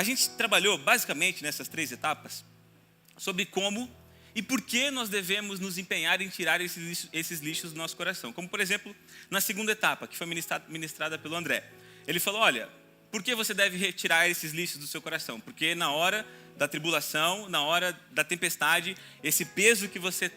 A gente trabalhou basicamente nessas 3 etapas sobre como e por que nós devemos nos empenhar em tirar esses lixos do nosso coração. Como, por exemplo, na segunda etapa, que foi ministrada pelo André. Ele falou, olha, por que você deve retirar esses lixos do seu coração? Porque na hora da tribulação, na hora da tempestade, esse peso que você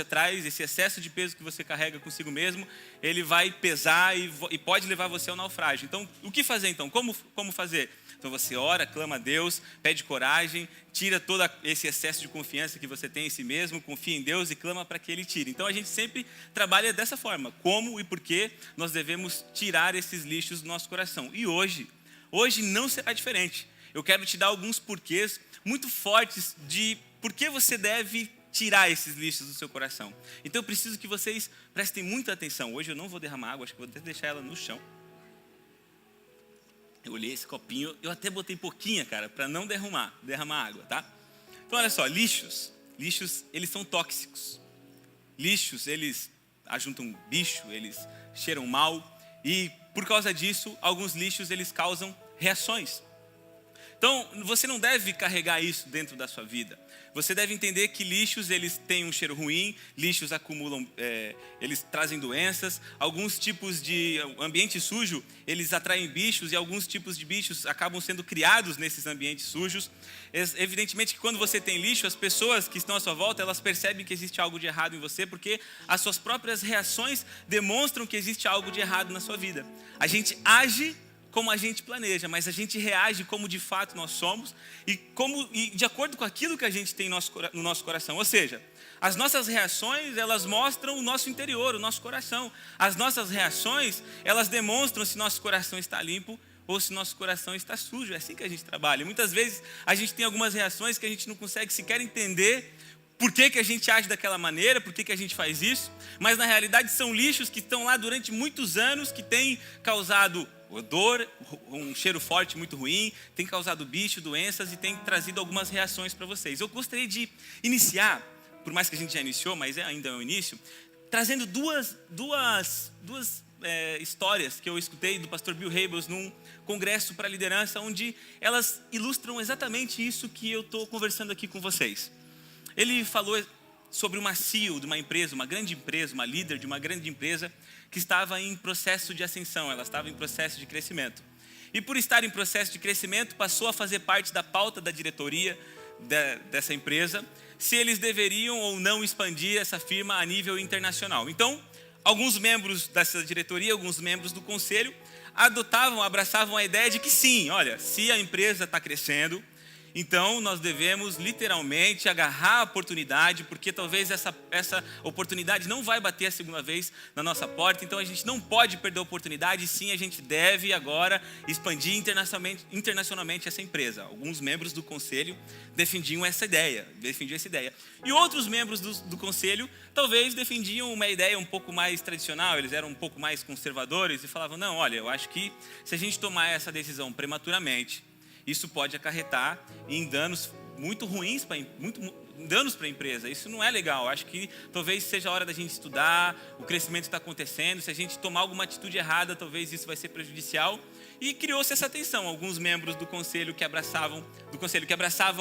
traz, esse excesso de peso que você carrega consigo mesmo, ele vai pesar e pode levar você ao naufrágio. Então, o que fazer então? Como fazer? Então você ora, clama a Deus, pede coragem, tira todo esse excesso de confiança que você tem em si mesmo, confia em Deus e clama para que Ele tire. Então a gente sempre trabalha dessa forma, como e por que nós devemos tirar esses lixos do nosso coração. E hoje não será diferente. Eu quero te dar alguns porquês muito fortes de por que você deve tirar esses lixos do seu coração. Então eu preciso que vocês prestem muita atenção. Hoje eu não vou derramar água, acho que vou até deixar ela no chão. Eu olhei esse copinho, eu até botei pouquinha, cara, para não derramar água, tá? Então olha só, lixos, eles são tóxicos. Lixos, eles ajuntam bicho, eles cheiram mal e por causa disso, alguns lixos eles causam reações. Então, você não deve carregar isso dentro da sua vida. Você deve entender que lixos, eles têm um cheiro ruim, lixos acumulam, eles trazem doenças. Alguns tipos de ambiente sujo, eles atraem bichos e alguns tipos de bichos acabam sendo criados nesses ambientes sujos. Evidentemente que quando você tem lixo, as pessoas que estão à sua volta, elas percebem que existe algo de errado em você, porque as suas próprias reações demonstram que existe algo de errado na sua vida. A gente age como a gente planeja, mas a gente reage como de fato nós somos e de acordo com aquilo que a gente tem no nosso coração. Ou seja, as nossas reações, elas mostram o nosso interior, o nosso coração. As nossas reações, elas demonstram se nosso coração está limpo ou se nosso coração está sujo. É assim que a gente trabalha. Muitas vezes a gente tem algumas reações que a gente não consegue sequer entender por que a gente age daquela maneira, por que a gente faz isso, mas na realidade são lixos que estão lá durante muitos anos, que têm causado odor, um cheiro forte muito ruim, tem causado bicho, doenças e tem trazido algumas reações para vocês. Eu gostaria de iniciar, por mais que a gente já iniciou, mas ainda é o início, trazendo duas histórias que eu escutei do pastor Bill Hybels num congresso para liderança, onde elas ilustram exatamente isso que eu estou conversando aqui com vocês. Ele falou sobre uma CEO de uma empresa, uma grande empresa, uma líder de uma grande empresa que estava em processo de ascensão, ela estava em processo de crescimento. E por estar em processo de crescimento, passou a fazer parte da pauta da diretoria dessa empresa, se eles deveriam ou não expandir essa firma a nível internacional. Então, alguns membros dessa diretoria, alguns membros do conselho, abraçavam a ideia de que sim, olha, se a empresa está crescendo, então nós devemos literalmente agarrar a oportunidade, porque talvez essa oportunidade não vai bater a segunda vez na nossa porta, então a gente não pode perder a oportunidade, sim, a gente deve agora expandir internacionalmente essa empresa. Alguns membros do conselho defendiam essa ideia. E outros membros do conselho talvez defendiam uma ideia um pouco mais tradicional, eles eram um pouco mais conservadores e falavam, não, olha, eu acho que se a gente tomar essa decisão prematuramente, isso pode acarretar em danos muito ruins, danos para a empresa. Isso não é legal. Acho que talvez seja a hora da gente estudar, o crescimento está acontecendo. Se a gente tomar alguma atitude errada, talvez isso vai ser prejudicial. E criou-se essa tensão. Alguns membros do conselho que abraçavam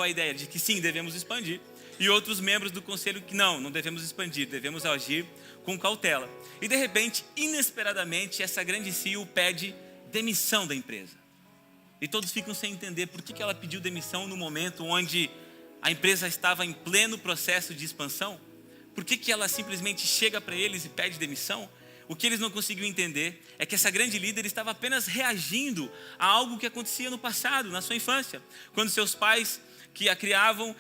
a ideia de que sim, devemos expandir. E outros membros do conselho que não devemos expandir, devemos agir com cautela. E de repente, inesperadamente, essa grande CEO pede demissão da empresa. E todos ficam sem entender por que ela pediu demissão no momento onde a empresa estava em pleno processo de expansão. Por que ela simplesmente chega para eles e pede demissão? O que eles não conseguiam entender é que essa grande líder estava apenas reagindo a algo que acontecia no passado, na sua infância. Quando seus pais que a criavam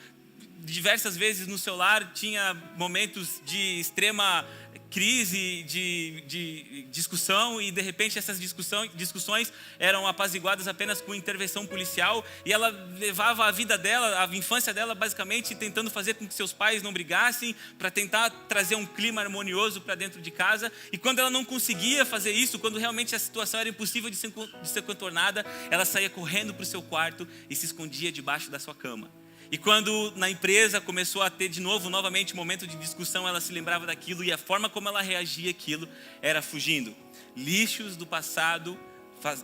diversas vezes no seu lar, tinha momentos de extrema crise, de discussão, e de repente essas discussões eram apaziguadas apenas com intervenção policial, e ela levava a vida dela, a infância dela basicamente tentando fazer com que seus pais não brigassem, para tentar trazer um clima harmonioso para dentro de casa. E quando ela não conseguia fazer isso, quando realmente a situação era impossível de ser contornada, ela saía correndo para o seu quarto e se escondia debaixo da sua cama. E quando na empresa começou a ter novamente momento de discussão, ela se lembrava daquilo, e a forma como ela reagia àquilo era fugindo. Lixos do passado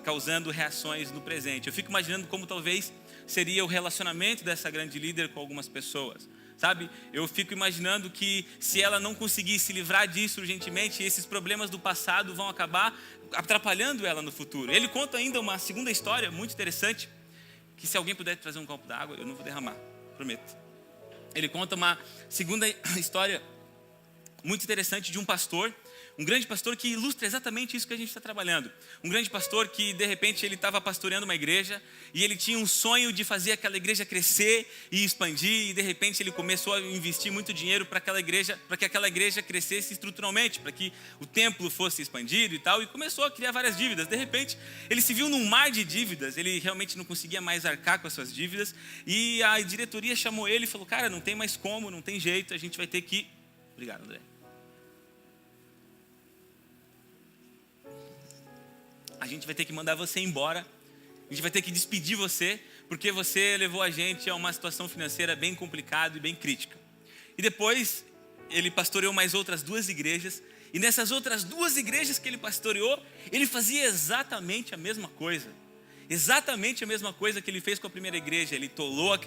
causando reações no presente. Eu fico imaginando como talvez seria o relacionamento dessa grande líder com algumas pessoas, sabe? Eu fico imaginando que se ela não conseguir se livrar disso urgentemente, esses problemas do passado vão acabar atrapalhando ela no futuro. Ele conta ainda uma segunda história muito interessante, que se alguém puder trazer um copo d'água, eu não vou derramar, prometo. Ele conta uma segunda história muito interessante de um pastor, um grande pastor que ilustra exatamente isso que a gente está trabalhando. Um grande pastor que, de repente, ele estava pastoreando uma igreja e ele tinha um sonho de fazer aquela igreja crescer e expandir, e de repente ele começou a investir muito dinheiro para que aquela igreja crescesse estruturalmente, para que o templo fosse expandido e tal, e começou a criar várias dívidas. De repente, ele se viu num mar de dívidas, ele realmente não conseguia mais arcar com as suas dívidas, e a diretoria chamou ele e falou: cara, não tem mais como, não tem jeito, a gente vai ter que... Obrigado, André. A gente vai ter que mandar você embora, a gente vai ter que despedir você, porque você levou a gente a uma situação financeira bem complicada e bem crítica. E depois ele pastoreou mais outras 2 igrejas, e nessas outras 2 igrejas que ele pastoreou, ele fazia exatamente a mesma coisa. Exatamente a mesma coisa que ele fez com a primeira igreja. Ele tolou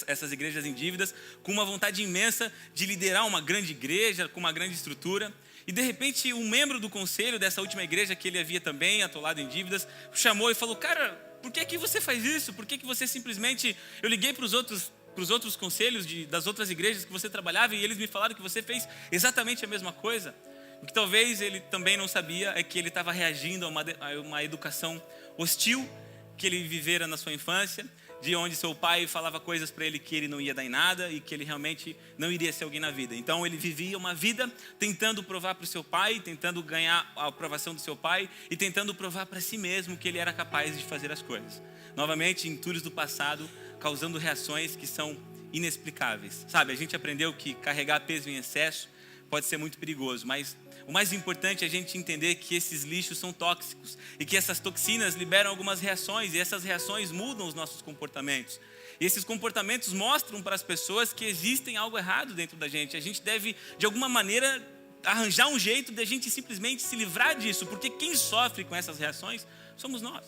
essas igrejas em dívidas, com uma vontade imensa de liderar uma grande igreja, com uma grande estrutura. E de repente um membro do conselho dessa última igreja, que ele havia também atolado em dívidas, chamou e falou: cara, por que você faz isso? Por que você simplesmente... Eu liguei para os outros conselhos das outras igrejas que você trabalhava, e eles me falaram que você fez exatamente a mesma coisa. O que talvez ele também não sabia é que ele estava reagindo a uma educação hostil que ele vivera na sua infância, de onde seu pai falava coisas para ele que ele não ia dar em nada e que ele realmente não iria ser alguém na vida. Então ele vivia uma vida tentando provar para o seu pai, tentando ganhar a aprovação do seu pai e tentando provar para si mesmo que ele era capaz de fazer as coisas. Novamente, entulhos do passado, causando reações que são inexplicáveis. Sabe, a gente aprendeu que carregar peso em excesso pode ser muito perigoso, mas o mais importante é a gente entender que esses lixos são tóxicos e que essas toxinas liberam algumas reações, e essas reações mudam os nossos comportamentos. E esses comportamentos mostram para as pessoas que existem algo errado dentro da gente. A gente deve, de alguma maneira, arranjar um jeito de a gente simplesmente se livrar disso, porque quem sofre com essas reações somos nós.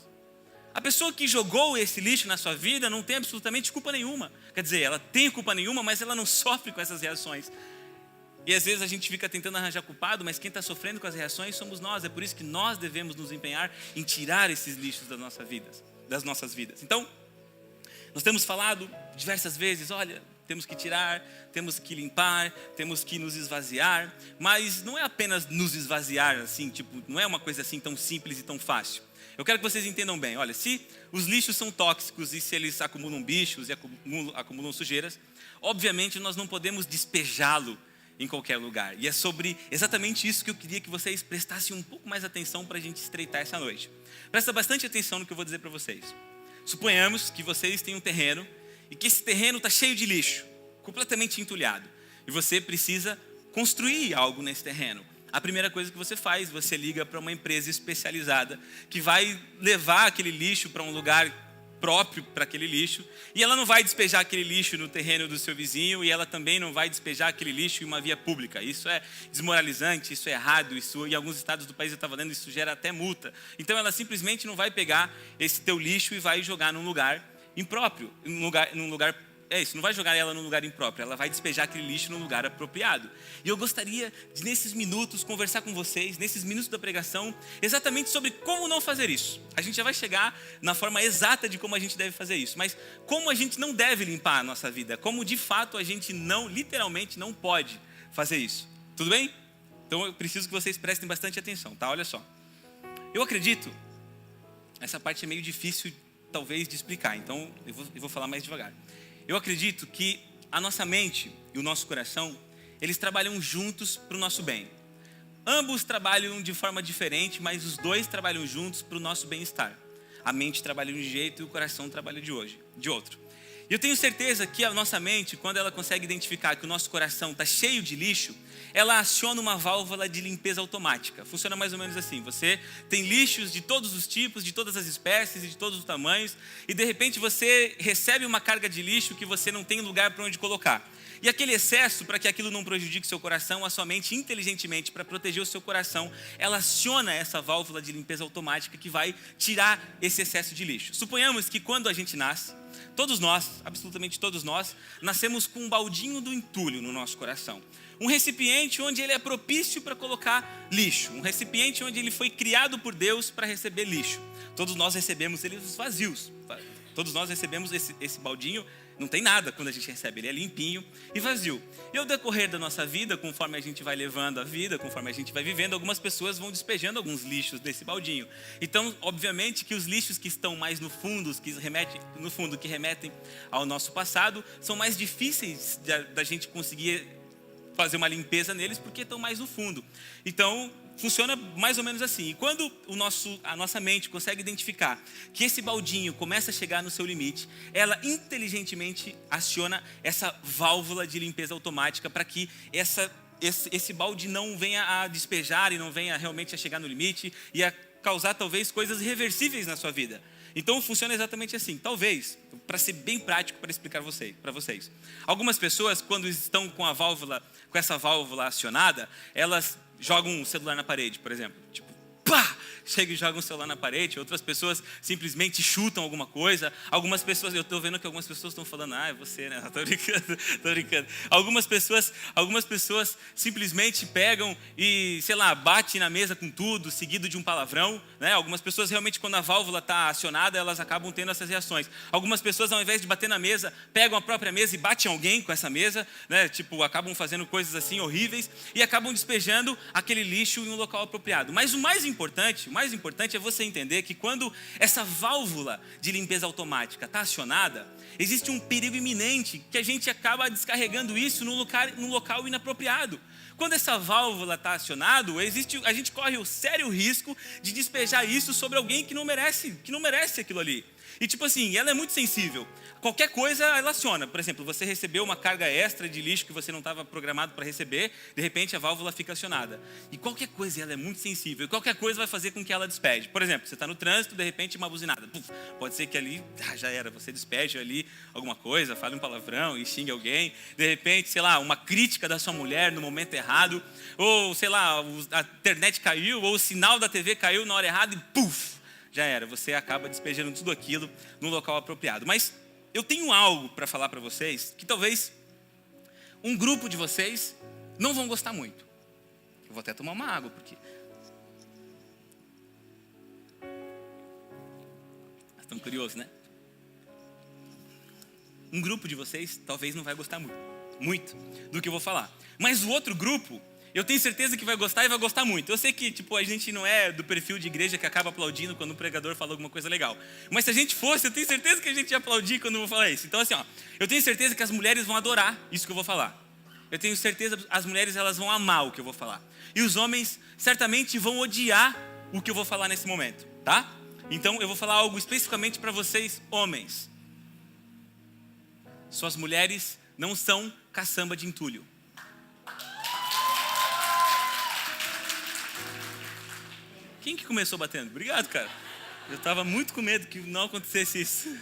A pessoa que jogou esse lixo na sua vida não tem absolutamente culpa nenhuma. Quer dizer, ela tem culpa nenhuma, mas ela não sofre com essas reações. E às vezes a gente fica tentando arranjar culpado, mas quem está sofrendo com as reações somos nós. É por isso que nós devemos nos empenhar em tirar esses lixos das nossas vidas. Então, nós temos falado diversas vezes: olha, temos que tirar, temos que limpar, temos que nos esvaziar. Mas não é apenas nos esvaziar assim, não é uma coisa assim tão simples e tão fácil. Eu quero que vocês entendam bem. Olha, se os lixos são tóxicos e se eles acumulam bichos e acumulam sujeiras, obviamente nós não podemos despejá-lo em qualquer lugar. E é sobre exatamente isso que eu queria que vocês prestassem um pouco mais atenção para a gente estreitar essa noite. Presta bastante atenção no que eu vou dizer para vocês. Suponhamos que vocês têm um terreno e que esse terreno está cheio de lixo, completamente entulhado, e você precisa construir algo nesse terreno. A primeira coisa que você faz, você liga para uma empresa especializada que vai levar aquele lixo para um lugar próprio para aquele lixo, e ela não vai despejar aquele lixo no terreno do seu vizinho, e ela também não vai despejar aquele lixo em uma via pública. Isso é desmoralizante, isso é errado, isso em alguns estados do país, eu estava lendo, isso gera até multa. Então ela simplesmente não vai pegar esse teu lixo e vai jogar num lugar impróprio, não vai jogar ela num lugar impróprio, ela vai despejar aquele lixo num lugar apropriado. E eu gostaria de, nesses minutos, conversar com vocês, nesses minutos da pregação, exatamente sobre como não fazer isso. A gente já vai chegar na forma exata de como a gente deve fazer isso, mas como a gente não deve limpar a nossa vida, como de fato a gente literalmente não pode fazer isso. Tudo bem? Então eu preciso que vocês prestem bastante atenção, tá? Olha só. Eu acredito, essa parte é meio difícil talvez de explicar, então eu vou falar mais devagar. Eu acredito que a nossa mente e o nosso coração, eles trabalham juntos para o nosso bem. Ambos trabalham de forma diferente, mas os dois trabalham juntos para o nosso bem-estar. A mente trabalha de um jeito e o coração trabalha de outro. E eu tenho certeza que a nossa mente, quando ela consegue identificar que o nosso coração está cheio de lixo, ela aciona uma válvula de limpeza automática. Funciona mais ou menos assim: você tem lixos de todos os tipos, de todas as espécies e de todos os tamanhos, e de repente você recebe uma carga de lixo que você não tem lugar para onde colocar. E aquele excesso, para que aquilo não prejudique seu coração, a sua mente inteligentemente, para proteger o seu coração, ela aciona essa válvula de limpeza automática que vai tirar esse excesso de lixo. Suponhamos que quando a gente nasce, todos nós, absolutamente todos nós, nascemos com um baldinho do entulho no nosso coração. Um recipiente onde ele é propício para colocar lixo. Um recipiente onde ele foi criado por Deus para receber lixo. Todos nós recebemos eles vazios. Todos nós recebemos esse baldinho, não tem nada quando a gente recebe, ele é limpinho e vazio. E ao decorrer da nossa vida, conforme a gente vai levando a vida, conforme a gente vai vivendo, algumas pessoas vão despejando alguns lixos desse baldinho. Então, obviamente que os lixos que estão mais no fundo, que remetem ao nosso passado, são mais difíceis da gente conseguir fazer uma limpeza neles, porque estão mais no fundo. Então, funciona mais ou menos assim. E quando a nossa mente consegue identificar que esse baldinho começa a chegar no seu limite, ela inteligentemente aciona essa válvula de limpeza automática para que esse balde não venha a despejar e não venha realmente a chegar no limite e a causar talvez coisas irreversíveis na sua vida. Então funciona exatamente assim. Talvez, para ser bem prático para explicar para vocês. Algumas pessoas, quando estão com essa válvula acionada, elas jogam um celular na parede, por exemplo. Tipo, pá! Chega e joga um celular na parede. Outras pessoas simplesmente chutam alguma coisa. Algumas pessoas, eu estou vendo que algumas pessoas estão falando, é você, né? Tô brincando. Algumas pessoas simplesmente pegam e, sei lá, bate na mesa com tudo, seguido de um palavrão, né? Algumas pessoas realmente, quando a válvula está acionada, elas acabam tendo essas reações. Algumas pessoas, ao invés de bater na mesa, pegam a própria mesa e batem alguém com essa mesa, né? Tipo, acabam fazendo coisas assim horríveis e acabam despejando aquele lixo em um local apropriado. Mas o mais importante é você entender que quando essa válvula de limpeza automática está acionada, existe um perigo iminente que a gente acaba descarregando isso num local inapropriado. Quando essa válvula está acionada, a gente corre o sério risco de despejar isso sobre alguém que não merece aquilo ali. E tipo assim, ela é muito sensível. Qualquer coisa ela aciona. Por exemplo, você recebeu uma carga extra de lixo que você não estava programado para receber, de repente a válvula fica acionada. E qualquer coisa ela é muito sensível. E qualquer coisa vai fazer com que ela despeje. Por exemplo, você está no trânsito, de repente uma buzinada. Puf, pode ser que ali, já era, você despeje ali alguma coisa, fale um palavrão e xingue alguém. De repente, sei lá, uma crítica da sua mulher no momento errado. Ou, sei lá, a internet caiu, ou o sinal da TV caiu na hora errada e puf! Já era, você acaba despejando tudo aquilo no local apropriado. Mas eu tenho algo para falar para vocês que talvez um grupo de vocês não vão gostar muito. Eu vou até tomar uma água, porque... Estão curiosos, né? Um grupo de vocês talvez não vai gostar muito do que eu vou falar. Mas o outro grupo... eu tenho certeza que vai gostar e vai gostar muito. Eu sei que a gente não é do perfil de igreja que acaba aplaudindo quando o pregador fala alguma coisa legal. Mas se a gente fosse, eu tenho certeza que a gente ia aplaudir quando eu vou falar isso. Então assim, eu tenho certeza que as mulheres vão adorar isso que eu vou falar. Eu tenho certeza que as mulheres elas vão amar o que eu vou falar. E os homens certamente vão odiar o que eu vou falar nesse momento, tá? Então eu vou falar algo especificamente para vocês, homens. Suas mulheres não são caçamba de entulho. Quem que começou batendo? Obrigado, cara. Eu estava muito com medo que não acontecesse isso.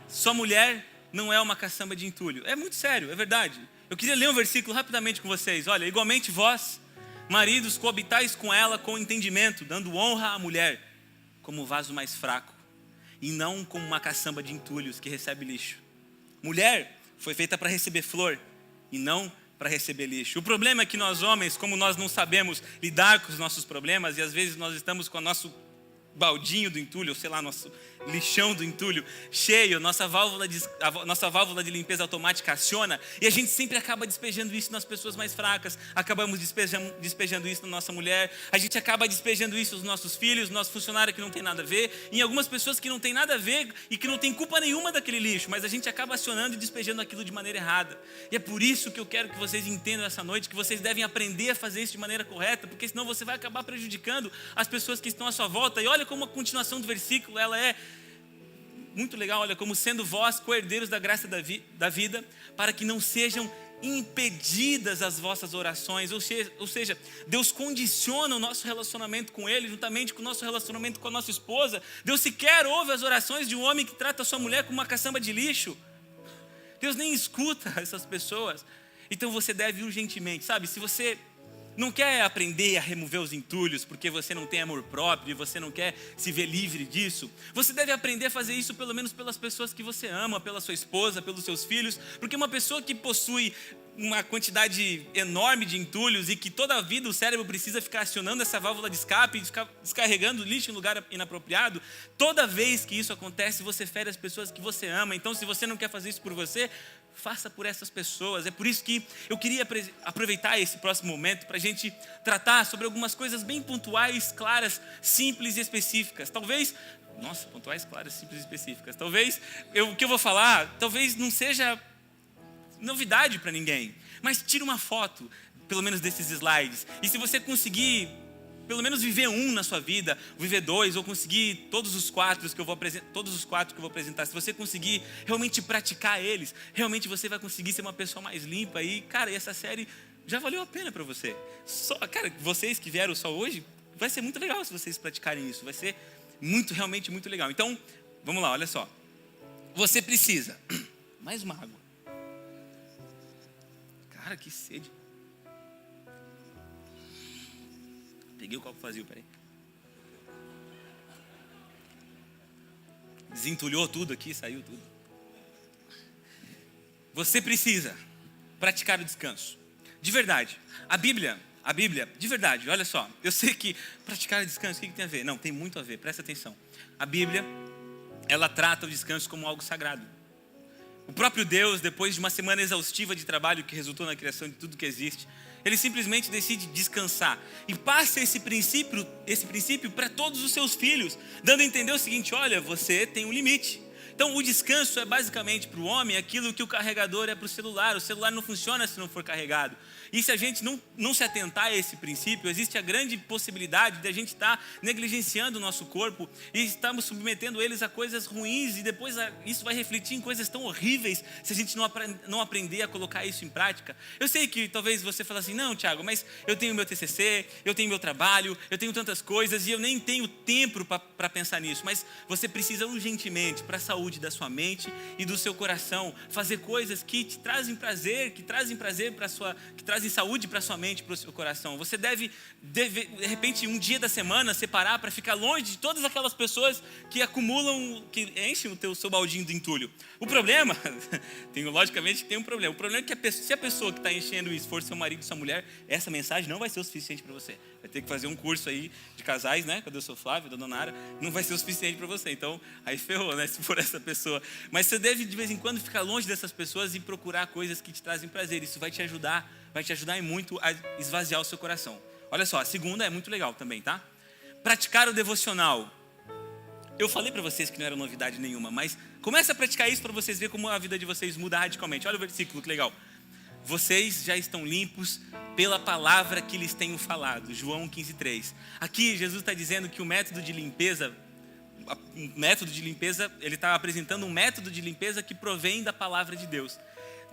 Sua mulher não é uma caçamba de entulho. É muito sério, é verdade. Eu queria ler um versículo rapidamente com vocês. Olha, igualmente vós, maridos, coabitais com ela com entendimento, dando honra à mulher como vaso mais fraco, e não como uma caçamba de entulhos que recebe lixo. Mulher foi feita para receber flor e não para receber lixo. O problema é que nós homens, como nós não sabemos lidar com os nossos problemas, e às vezes nós estamos com o nosso baldinho do entulho, ou sei lá, nosso lixão do entulho cheio, nossa válvula de limpeza automática aciona, e a gente sempre acaba despejando isso nas pessoas mais fracas, acabamos despejando isso na nossa mulher, a gente acaba despejando isso nos nossos filhos, no nosso funcionário que não tem nada a ver, em algumas pessoas que não tem nada a ver e que não tem culpa nenhuma daquele lixo, mas a gente acaba acionando e despejando aquilo de maneira errada. E é por isso que eu quero que vocês entendam essa noite que vocês devem aprender a fazer isso de maneira correta, porque senão você vai acabar prejudicando as pessoas que estão à sua volta. E olha como a continuação do versículo ela é muito legal, olha, como sendo vós co-herdeiros da graça da vida, para que não sejam impedidas as vossas orações. Ou seja, Deus condiciona o nosso relacionamento com Ele, juntamente com o nosso relacionamento com a nossa esposa. Deus sequer ouve as orações de um homem que trata a sua mulher como uma caçamba de lixo. Deus nem escuta essas pessoas. Então você deve urgentemente, sabe, se você não quer aprender a remover os entulhos porque você não tem amor próprio e você não quer se ver livre disso, você deve aprender a fazer isso pelo menos pelas pessoas que você ama, pela sua esposa, pelos seus filhos, porque uma pessoa que possui uma quantidade enorme de entulhos e que toda a vida o cérebro precisa ficar acionando essa válvula de escape e ficar descarregando lixo em lugar inapropriado, toda vez que isso acontece, você fere as pessoas que você ama. Então, se você não quer fazer isso por você, faça por essas pessoas. É por isso que eu queria aproveitar esse próximo momento para a gente tratar sobre algumas coisas bem pontuais, claras, simples e específicas. Talvez, pontuais, claras, simples e específicas. Talvez o que eu vou falar, talvez não seja novidade para ninguém, mas tire uma foto, pelo menos desses slides. E se você conseguir pelo menos viver um na sua vida, viver dois, ou conseguir todos os quatro que eu vou apresentar, se você conseguir realmente praticar eles, realmente você vai conseguir ser uma pessoa mais limpa. E, cara, essa série já valeu a pena para você. Cara, vocês que vieram só hoje, vai ser muito legal se vocês praticarem isso. Vai ser realmente muito legal. Então, vamos lá, olha só. Você precisa mais uma água. Cara, que sede. Peguei o copo vazio, peraí. Desentulhou tudo aqui, saiu tudo. Você precisa praticar o descanso. De verdade. A Bíblia, de verdade, olha só. Eu sei que praticar o descanso, o que tem a ver? Não, tem muito a ver, presta atenção. A Bíblia, ela trata o descanso como algo sagrado. O próprio Deus, depois de uma semana exaustiva de trabalho que resultou na criação de tudo que existe, Ele simplesmente decide descansar e passa esse princípio para todos os seus filhos, dando a entender o seguinte: olha, você tem um limite. Então o descanso é basicamente para o homem aquilo que o carregador é para o celular. O celular não funciona se não for carregado. E se a gente não se atentar a esse princípio, existe a grande possibilidade de a gente estar negligenciando o nosso corpo e estamos submetendo eles a coisas ruins, e depois isso vai refletir em coisas tão horríveis se a gente não aprender a colocar isso em prática. Eu sei que talvez você fale assim: não, Thiago, mas eu tenho meu TCC, eu tenho meu trabalho, eu tenho tantas coisas e eu nem tenho tempo para pensar nisso. Mas você precisa urgentemente, para a saúde da sua mente e do seu coração, fazer coisas que te trazem prazer, que trazem saúde para sua mente e para o seu coração. Você deve, de repente, um dia da semana separar para ficar longe de todas aquelas pessoas que acumulam, que enchem o seu baldinho de entulho. O problema, logicamente tem um problema. O problema é que se a pessoa que está enchendo isso for seu marido, sua mulher, essa mensagem não vai ser o suficiente para você. Vai ter que fazer um curso aí de casais, né? Cadê o seu Flávio, da Dona Nara? Não vai ser o suficiente para você. Então, aí ferrou, né? Se for essa pessoa. Mas você deve, de vez em quando, ficar longe dessas pessoas e procurar coisas que te trazem prazer. Isso vai te ajudar e muito a esvaziar o seu coração. Olha só, a segunda é muito legal também, tá? Praticar o devocional. Eu falei para vocês que não era novidade nenhuma, mas comece a praticar isso para vocês verem como a vida de vocês muda radicalmente. Olha o versículo, que legal. Vocês já estão limpos pela palavra que lhes tenho falado. João 15:3. Aqui Jesus está dizendo que o método de limpeza, ele está apresentando um método de limpeza que provém da palavra de Deus.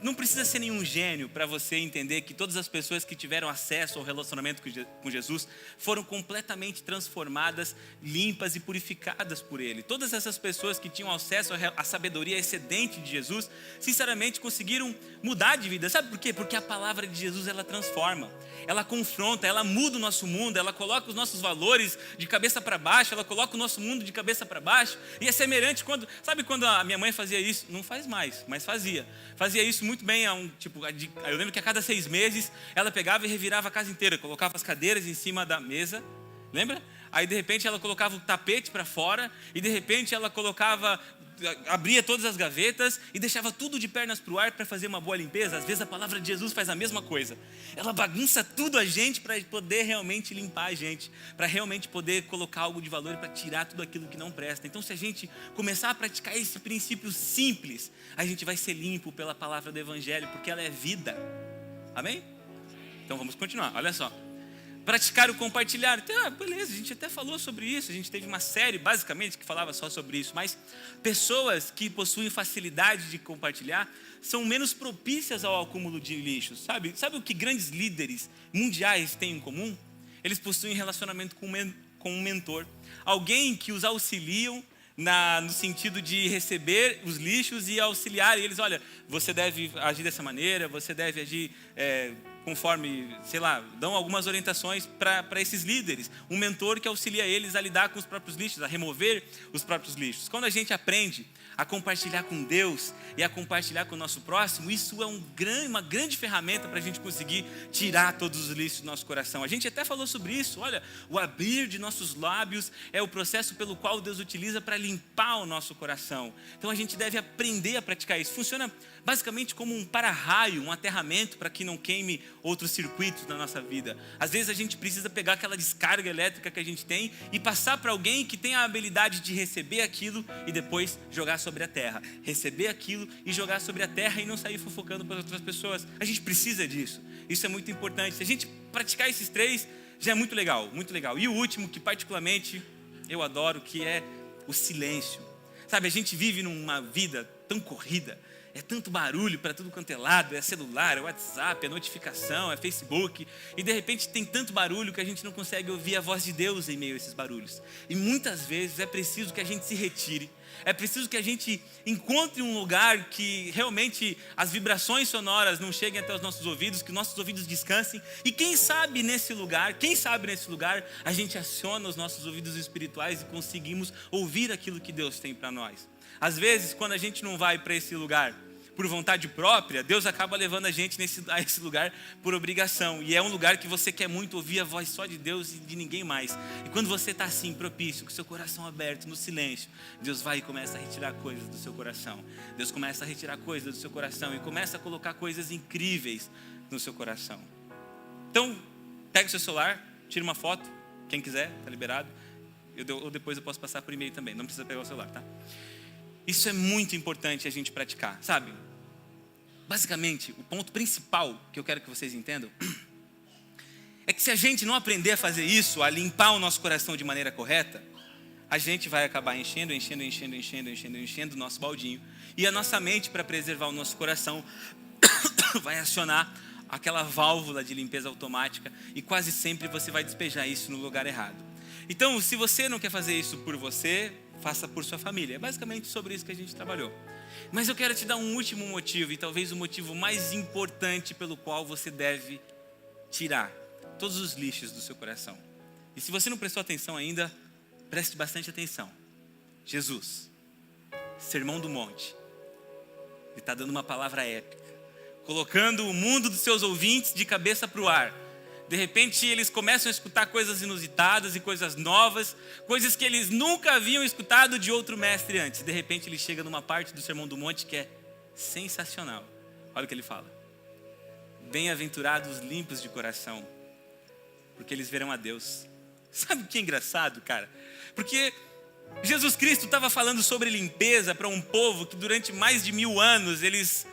Não precisa ser nenhum gênio para você entender que todas as pessoas que tiveram acesso ao relacionamento com Jesus foram completamente transformadas, limpas e purificadas por Ele. Todas essas pessoas que tinham acesso à sabedoria excedente de Jesus, sinceramente conseguiram mudar de vida. Sabe por quê? Porque a palavra de Jesus, ela transforma, ela confronta, ela muda o nosso mundo, ela coloca os nossos valores de cabeça para baixo, ela coloca o nosso mundo de cabeça para baixo. E é semelhante quando a minha mãe fazia isso? Não faz mais, mas fazia isso muito bem. Eu lembro que a cada 6 meses ela pegava e revirava a casa inteira, colocava as cadeiras em cima da mesa, lembra? Aí de repente ela colocava o tapete para fora e de repente ela abria todas as gavetas e deixava tudo de pernas para o ar para fazer uma boa limpeza. Às vezes a palavra de Jesus faz a mesma coisa. Ela bagunça tudo a gente para poder realmente limpar a gente, para realmente poder colocar algo de valor e para tirar tudo aquilo que não presta. Então, se a gente começar a praticar esse princípio simples, a gente vai ser limpo pela palavra do Evangelho, porque ela é vida. Amém? Então vamos continuar, olha só. Praticar o compartilhar. Então, beleza, a gente até falou sobre isso. A gente teve uma série, basicamente, que falava só sobre isso. Mas pessoas que possuem facilidade de compartilhar são menos propícias ao acúmulo de lixo. Sabe o que grandes líderes mundiais têm em comum? Eles possuem relacionamento com um mentor. Alguém que os auxiliam no sentido de receber os lixos e auxiliar eles. Olha, você deve agir dessa maneira, você deve agir conforme, sei lá, dão algumas orientações para esses líderes. Um mentor que auxilia eles a lidar com os próprios lixos, a remover os próprios lixos. Quando a gente aprende a compartilhar com Deus e a compartilhar com o nosso próximo, isso é uma grande ferramenta para a gente conseguir tirar todos os lixos do nosso coração. A gente até falou sobre isso. Olha, o abrir de nossos lábios é o processo pelo qual Deus utiliza para limpar o nosso coração. Então a gente deve aprender a praticar isso. Funciona basicamente como um para-raio, um aterramento para que não queime outros circuitos na nossa vida. Às vezes a gente precisa pegar aquela descarga elétrica que a gente tem e passar para alguém que tem a habilidade de receber aquilo e depois jogar sobre a terra. Receber aquilo e jogar sobre a terra e não sair fofocando para outras pessoas. A gente precisa disso. Isso é muito importante. Se a gente praticar esses três, já é muito legal, muito legal. E o último, que particularmente eu adoro, que é o silêncio. Sabe, a gente vive numa vida tão corrida. É tanto barulho para tudo quanto é lado, é celular, é WhatsApp, é notificação, é Facebook. E de repente tem tanto barulho que a gente não consegue ouvir a voz de Deus em meio a esses barulhos. E muitas vezes é preciso que a gente se retire. É preciso que a gente encontre um lugar que realmente as vibrações sonoras não cheguem até os nossos ouvidos, que nossos ouvidos descansem. E quem sabe nesse lugar a gente aciona os nossos ouvidos espirituais e conseguimos ouvir aquilo que Deus tem para nós. Às vezes, quando a gente não vai para esse lugar por vontade própria, Deus acaba levando a gente a esse lugar por obrigação. E é um lugar que você quer muito ouvir a voz só de Deus e de ninguém mais. E quando você está assim, propício, com seu coração aberto, no silêncio, Deus vai e começa a retirar coisas do seu coração. Deus começa a retirar coisas do seu coração e começa a colocar coisas incríveis no seu coração. Então, pega o seu celular, tira uma foto, quem quiser, está liberado. Ou depois eu posso passar por e-mail também, não precisa pegar o celular, tá? Isso é muito importante a gente praticar, sabe? Basicamente, o ponto principal que eu quero que vocês entendam é que se a gente não aprender a fazer isso, a limpar o nosso coração de maneira correta, a gente vai acabar enchendo o nosso baldinho. E a nossa mente, para preservar o nosso coração, vai acionar aquela válvula de limpeza automática e quase sempre você vai despejar isso no lugar errado. Então, se você não quer fazer isso por você, faça por sua família. É basicamente sobre isso que a gente trabalhou. Mas eu quero te dar um último motivo, e talvez o motivo mais importante pelo qual você deve tirar todos os lixos do seu coração. E se você não prestou atenção ainda, preste bastante atenção. Jesus, Sermão do Monte, ele está dando uma palavra épica, colocando o mundo dos seus ouvintes de cabeça para o ar. De repente eles começam a escutar coisas inusitadas e coisas novas, coisas que eles nunca haviam escutado de outro mestre antes. De repente ele chega numa parte do Sermão do Monte que é sensacional. Olha o que ele fala: bem-aventurados os limpos de coração, porque eles verão a Deus. Sabe o que é engraçado, cara? Porque Jesus Cristo estava falando sobre limpeza para um povo que durante mais de 1000 anos eles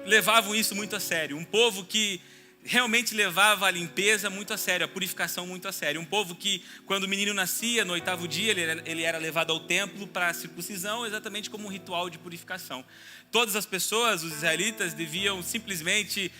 levavam isso muito a sério. Um povo que realmente levava a limpeza muito a sério, a purificação muito a sério. Um povo que, quando o menino nascia, no 8º dia, ele era levado ao templo para a circuncisão, exatamente como um ritual de purificação. Todas as pessoas, os israelitas, deviam simplesmente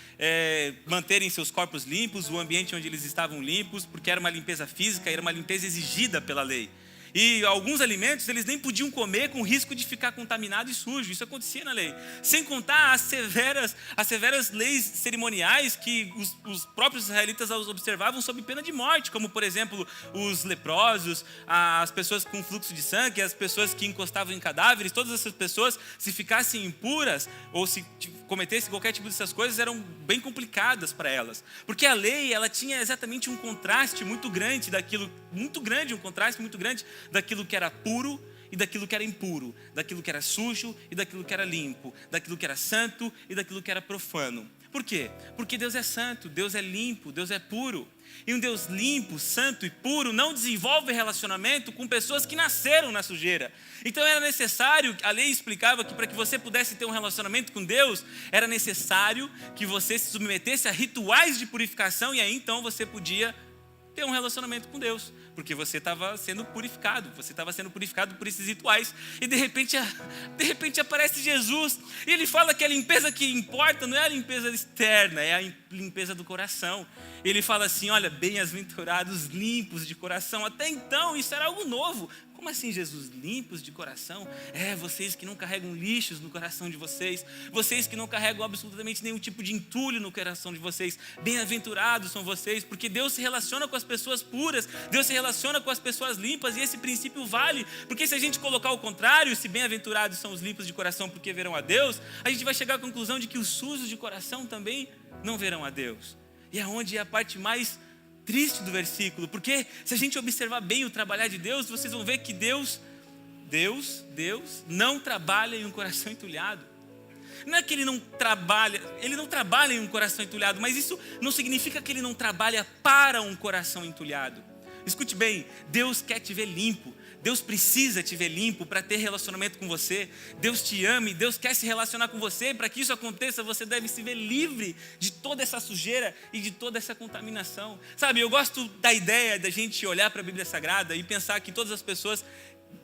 manterem seus corpos limpos, o ambiente onde eles estavam limpos, porque era uma limpeza física, era uma limpeza exigida pela lei. E alguns alimentos eles nem podiam comer com risco de ficar contaminado e sujo. Isso acontecia na lei. Sem contar as severas leis cerimoniais que os próprios israelitas observavam sob pena de morte, como por exemplo os leprosos, as pessoas com fluxo de sangue, as pessoas que encostavam em cadáveres. Todas essas pessoas, se ficassem impuras ou se cometessem qualquer tipo dessas coisas, eram bem complicadas para elas, porque a lei ela tinha exatamente um contraste muito grande daquilo que era puro e daquilo que era impuro, daquilo que era sujo e daquilo que era limpo, daquilo que era santo e daquilo que era profano. Por quê? Porque Deus é santo, Deus é limpo, Deus é puro. E um Deus limpo, santo e puro não desenvolve relacionamento com pessoas que nasceram na sujeira. Então era necessário, a lei explicava que para que você pudesse ter um relacionamento com Deus, era necessário que você se submetesse a rituais de purificação, e aí então você podia ter um relacionamento com Deus, porque você estava sendo purificado por esses rituais. E de repente aparece Jesus, e ele fala que a limpeza que importa não é a limpeza externa, é a limpeza do coração. Ele fala assim: olha, bem-aventurados limpos de coração. Até então isso era algo novo. Como assim, Jesus? Limpos de coração? Vocês que não carregam lixos no coração de vocês, vocês que não carregam absolutamente nenhum tipo de entulho no coração de vocês, bem-aventurados são vocês, porque Deus se relaciona com as pessoas puras, Deus se relaciona com as pessoas limpas, e esse princípio vale, porque se a gente colocar o contrário, se bem-aventurados são os limpos de coração porque verão a Deus, a gente vai chegar à conclusão de que os sujos de coração também não verão a Deus. E é onde é a parte mais triste do versículo, porque se a gente observar bem o trabalhar de Deus, vocês vão ver que Deus não trabalha em um coração entulhado. Não é que ele não trabalha em um coração entulhado, mas isso não significa que ele não trabalha para um coração entulhado. Escute bem, Deus quer te ver limpo, Deus precisa te ver limpo para ter relacionamento com você. Deus te ama e Deus quer se relacionar com você. Para que isso aconteça, você deve se ver livre de toda essa sujeira e de toda essa contaminação. Sabe, eu gosto da ideia da gente olhar para a Bíblia Sagrada e pensar que todas as pessoas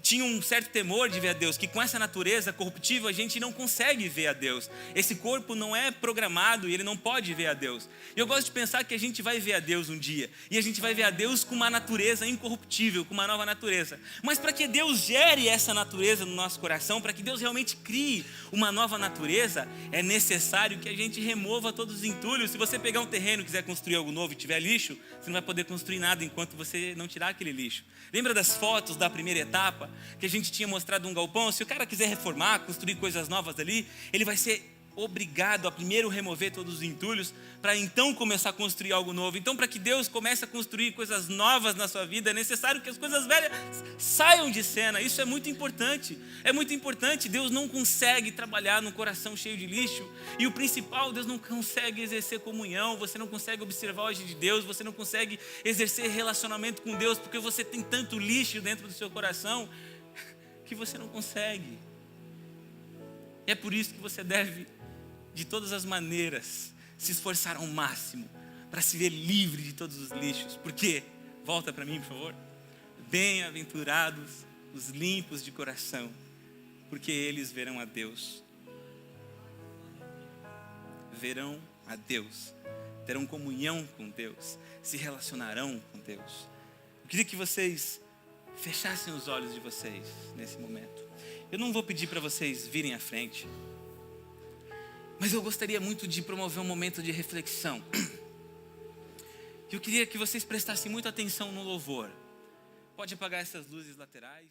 tinham um certo temor de ver a Deus, que com essa natureza corruptível a gente não consegue ver a Deus. Esse corpo não é programado e ele não pode ver a Deus. E eu gosto de pensar que a gente vai ver a Deus um dia, e a gente vai ver a Deus com uma natureza incorruptível, com uma nova natureza. Mas para que Deus gere essa natureza no nosso coração, para que Deus realmente crie uma nova natureza, é necessário que a gente remova todos os entulhos. Se você pegar um terreno e quiser construir algo novo e tiver lixo, você não vai poder construir nada enquanto você não tirar aquele lixo. Lembra das fotos da primeira etapa? Que a gente tinha mostrado um galpão? Se o cara quiser reformar, construir coisas novas ali, ele vai ser obrigado a primeiro remover todos os entulhos, para então começar a construir algo novo. Então, para que Deus comece a construir coisas novas na sua vida, é necessário que as coisas velhas saiam de cena. Isso é muito importante. É muito importante. Deus não consegue trabalhar num coração cheio de lixo. E o principal, Deus não consegue exercer comunhão. Você não consegue observar o agir de Deus. Você não consegue exercer relacionamento com Deus, porque você tem tanto lixo dentro do seu coração que você não consegue. É por isso que você deve, de todas as maneiras, se esforçar ao máximo para se ver livre de todos os lixos. Porque, volta para mim, por favor. Bem-aventurados os limpos de coração, porque eles verão a Deus. Verão a Deus, terão comunhão com Deus, se relacionarão com Deus. Eu queria que vocês fechassem os olhos de vocês nesse momento. Eu não vou pedir para vocês virem à frente, mas eu gostaria muito de promover um momento de reflexão. Eu queria que vocês prestassem muita atenção no louvor. Pode apagar essas luzes laterais.